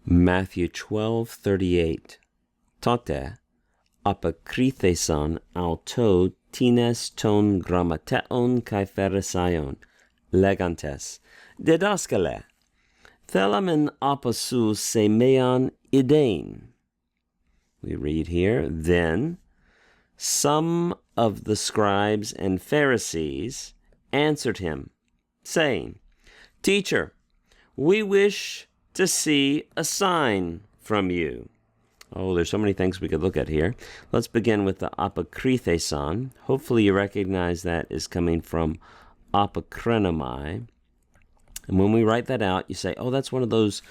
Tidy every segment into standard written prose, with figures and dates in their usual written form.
Matthew 12:38. Tote, apokritheson auto tines ton grammateon kai pharisaion, legantes, didaskale, thelamen aposou semeon idein. We read here, then some of the scribes and Pharisees answered him, saying, Teacher, we wish to see a sign from you. Oh, there's so many things we could look at here. Let's begin with the apokritheson. Hopefully you recognize that is coming from apokrenomai. And when we write that out, you say, oh, that's one of those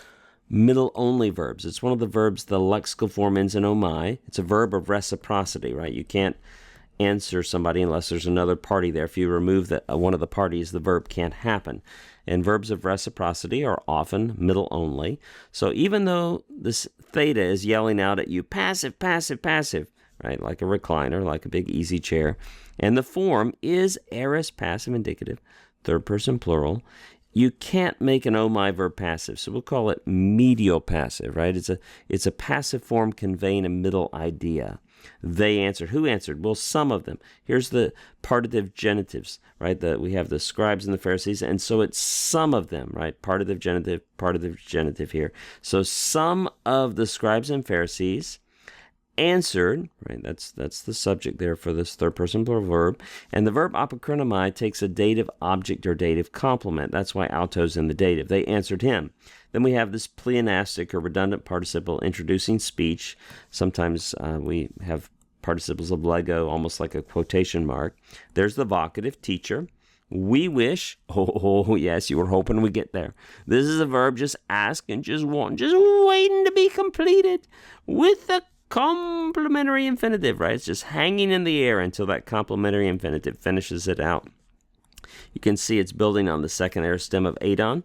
middle-only verbs. It's one of the verbs the lexical form ends in omai. It's a verb of reciprocity, right? You can't answer somebody unless there's another party there. If you remove one of the parties, the verb can't happen. And verbs of reciprocity are often middle only. So even though this theta is yelling out at you, passive, passive, passive, right? Like a recliner, like a big easy chair. And the form is aorist passive indicative, third person plural. You can't make an omai verb passive, so we'll call it medial passive, right? It's a passive form conveying a middle idea. They answered. Who answered? Well, some of them. Here's the partitive genitives, right? We have the scribes and the Pharisees, and so it's some of them, right? Partitive genitive here. So some of the scribes and Pharisees answered, right? That's the subject there for this third person plural verb. And the verb apokrenomai takes a dative object or dative complement. That's why auto's in the dative. They answered him. Then we have this pleonastic or redundant participle introducing speech. Sometimes we have participles of lego, almost like a quotation mark. There's the vocative, teacher. We wish, oh yes, you were hoping we get there. This is a verb just ask and just want, just waiting to be completed with the complementary infinitive, right? It's just hanging in the air until that complementary infinitive finishes it out. You can see it's building on the second aorist stem of adon,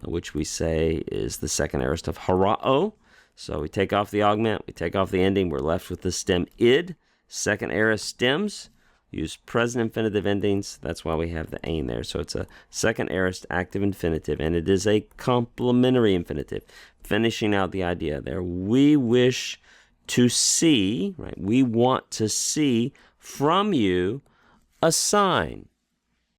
which we say is the second aorist of harao. So we take off the augment, we take off the ending, we're left with the stem id. Second aorist stems use present infinitive endings. That's why we have the ain there. So it's a second aorist active infinitive, and it is a complementary infinitive, finishing out the idea there. We wish to see, right? We want to see from you a sign.